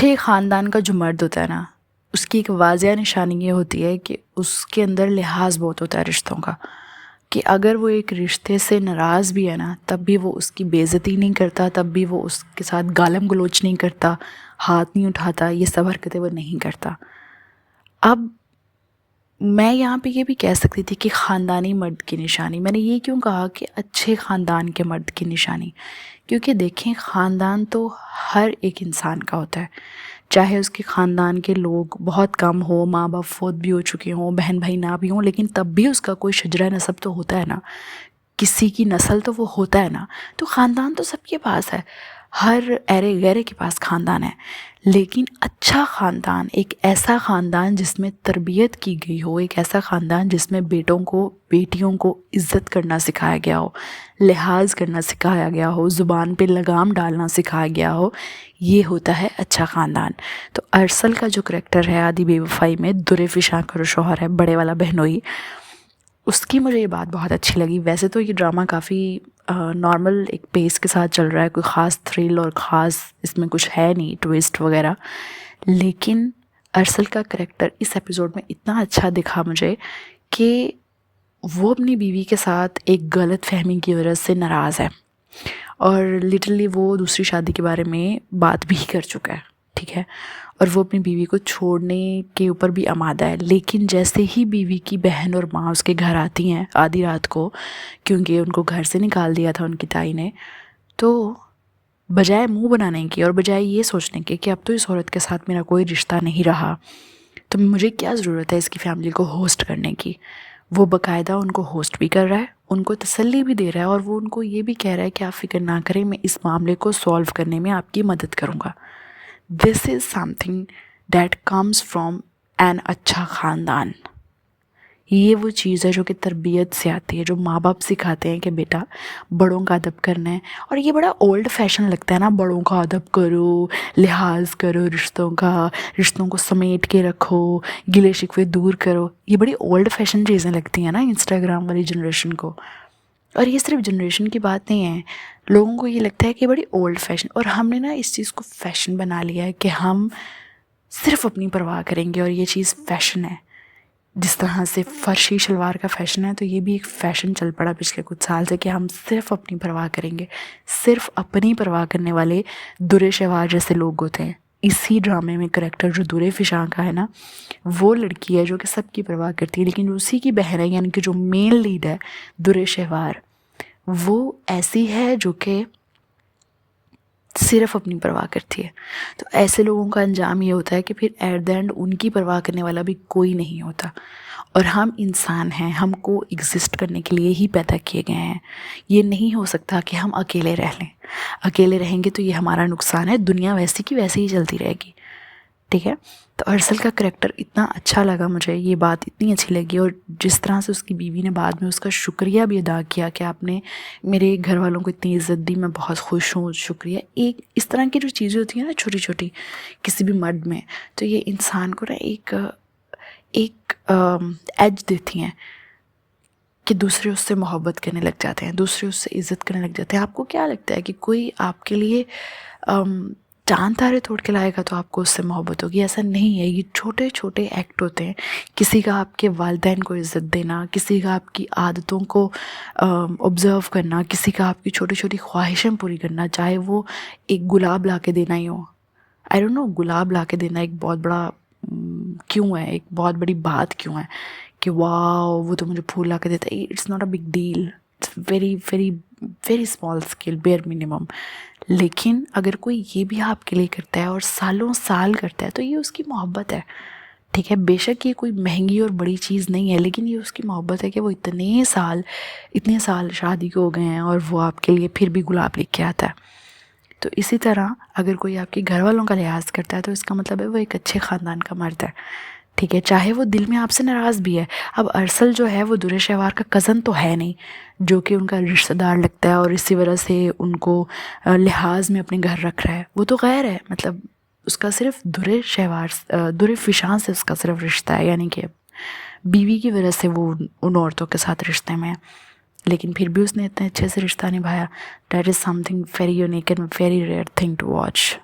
अच्छे ख़ानदान का जो मर्द होता है ना, उसकी एक वाज़िया निशानी ये होती है कि उसके अंदर लिहाज बहुत होता है रिश्तों का, कि अगर वो एक रिश्ते से नाराज़ भी है ना, तब भी वो उसकी बेइज्जती नहीं करता, तब भी वो उसके साथ गालम गलोच नहीं करता, हाथ नहीं उठाता, ये सब हरकतें वो नहीं करता। अब मैं यहाँ पे ये भी कह सकती थी कि ख़ानदानी मर्द की निशानी, मैंने ये क्यों कहा कि अच्छे ख़ानदान के मर्द की निशानी, क्योंकि देखें ख़ानदान तो हर एक इंसान का होता है, चाहे उसके ख़ानदान के लोग बहुत कम हो, माँ बाप फौत भी हो चुके हों, बहन भाई ना भी हों, लेकिन तब भी उसका कोई शजरा नसब तो होता है ना, किसी की नस्ल तो वो होता है ना। तो ख़ानदान तो सबके पास है, हर अरे गहरे के पास ख़ानदान है। लेकिन अच्छा ख़ानदान एक ऐसा ख़ानदान जिसमें तरबियत की गई हो, एक ऐसा ख़ानदान जिसमें बेटों को बेटियों को इज़्ज़त करना सिखाया गया हो, लिहाज करना सिखाया गया हो, ज़ुबान पे लगाम डालना सिखाया गया हो, ये होता है अच्छा ख़ानदान। तो अरसल का जो करैक्टर है आदि बेवफ़ाई में, दुर्फ़िशां का शौहर है, बड़े वाला बहनोई, उसकी मुझे ये बात बहुत अच्छी लगी। वैसे तो ये ड्रामा काफ़ी नॉर्मल एक पेस के साथ चल रहा है, कोई ख़ास थ्रिल और ख़ास इसमें कुछ है नहीं, ट्विस्ट वगैरह, लेकिन अरसल का करैक्टर इस एपिसोड में इतना अच्छा दिखा मुझे कि वो अपनी बीवी के साथ एक गलत फहमी की वजह से नाराज़ है और लिटरली वो दूसरी शादी के बारे में बात भी कर चुका है, ठीक है, और वो अपनी बीवी को छोड़ने के ऊपर भी आमादा है। लेकिन जैसे ही बीवी की बहन और माँ उसके घर आती हैं आधी रात को, क्योंकि उनको घर से निकाल दिया था उनकी ताई ने, तो बजाय मुंह बनाने की और बजाय ये सोचने के कि अब तो इस औरत के साथ मेरा कोई रिश्ता नहीं रहा, तो मुझे क्या ज़रूरत है इसकी फैमिली को होस्ट करने की, वो बाकायदा उनको होस्ट भी कर रहा है, उनको तसल्ली भी दे रहा है और वो उनको ये भी कह रहा है कि आप फ़िक्र ना करें, मैं इस मामले को सॉल्व करने में आपकी मदद करूँगा। This is something that comes from an अच्छा ख़ानदान। ये वो चीज़ है जो कि तरबियत से आती है, जो माँ बाप सिखाते हैं कि बेटा बड़ों का अदब करना है। और ये बड़ा ओल्ड फैशन लगता है ना, बड़ों का अदब करो, लिहाज करो रिश्तों का, रिश्तों को समेट के रखो, गिले शिकवे दूर करो, ये बड़ी ओल्ड फैशन चीज़ें लगती हैं ना इंस्टाग्राम वाली जनरेशन को। और ये सिर्फ जनरेशन की बात नहीं है, लोगों को ये लगता है कि बड़ी ओल्ड फैशन, और हमने ना इस चीज़ को फ़ैशन बना लिया है कि हम सिर्फ अपनी परवाह करेंगे और ये चीज़ फ़ैशन है। जिस तरह से फ़र्शी शलवार का फ़ैशन है, तो ये भी एक फ़ैशन चल पड़ा पिछले कुछ साल से कि हम सिर्फ अपनी परवाह करेंगे। सिर्फ अपनी परवाह करने वाले दुरे शहवार जैसे लोग होते हैं। इसी ड्रामे में करैक्टर जो दुर्फ़िशां का है ना, वो लड़की है जो कि सबकी परवाह करती है, लेकिन उसी की बहन है, यानी कि जो मेन लीड है दुरे शहवार, वो ऐसी है जो कि सिर्फ अपनी परवाह करती है। तो ऐसे लोगों का अंजाम ये होता है कि फिर एट द एंड उनकी परवाह करने वाला भी कोई नहीं होता। और हम इंसान हैं, हमको एग्जिस्ट करने के लिए ही पैदा किए गए हैं। ये नहीं हो सकता कि हम अकेले रह लें, अकेले रहेंगे तो ये हमारा नुकसान है, दुनिया वैसी की वैसी ही चलती रहेगी, ठीक है। तो अरसल का करैक्टर इतना अच्छा लगा मुझे, ये बात इतनी अच्छी लगी, और जिस तरह से उसकी बीवी ने बाद में उसका शुक्रिया भी अदा किया कि आपने मेरे घर वालों को इतनी इज़्ज़त दी, मैं बहुत खुश हूँ, शुक्रिया। एक इस तरह की जो चीज़ें होती हैं ना छोटी छोटी किसी भी मर्द में, तो ये इंसान को ना एक एज देती हैं कि दूसरे उससे मोहब्बत करने लग जाते हैं, दूसरे उससे इज़्ज़त करने लग जाते हैं। आपको क्या लगता है कि कोई आपके लिए चांद तारे तोड़ के लाएगा तो आपको उससे मोहब्बत होगी? ऐसा नहीं है, ये छोटे छोटे एक्ट होते हैं। किसी का आपके वालिदैन को इज़्ज़त देना, किसी का आपकी आदतों को ऑब्ज़र्व करना, किसी का आपकी छोटी छोटी ख्वाहिशें पूरी करना, चाहे वो एक गुलाब ला के देना ही हो। आई डोंट नो, गुलाब ला के देना एक बहुत बड़ा क्यों है, एक बहुत बड़ी बात क्यों है कि वाह वो तो मुझे फूल ला के देता है। It's not a big deal, it's very very very small scale, bare minimum. लेकिन अगर कोई ये भी आपके लिए करता है और सालों साल करता है, तो ये उसकी मोहब्बत है, ठीक है। बेशक ये कोई महंगी और बड़ी चीज़ नहीं है, लेकिन ये उसकी मोहब्बत है कि वो इतने साल शादी को हो गए हैं और वो आपके लिए फिर भी गुलाब लेके आता है। तो इसी तरह अगर कोई आपके घर वालों का लिहाज करता है, तो इसका मतलब है वो एक अच्छे ख़ानदान का मर्द है, ठीक है, चाहे वो दिल में आपसे नाराज़ भी है। अब अरसल जो है वो दुरे शहवार का कज़न तो है नहीं, जो कि उनका रिश्तेदार लगता है और इसी वजह से उनको लिहाज में अपने घर रख रहा है। वो तो गैर है, मतलब उसका सिर्फ दुर्फ़िशां से उसका सिर्फ रिश्ता है, यानी कि बीवी की वजह से वो उन औरतों के साथ रिश्ते में है, लेकिन फिर भी उसने इतने अच्छे से रिश्ता निभाया। That is something very unique and very rare thing to watch.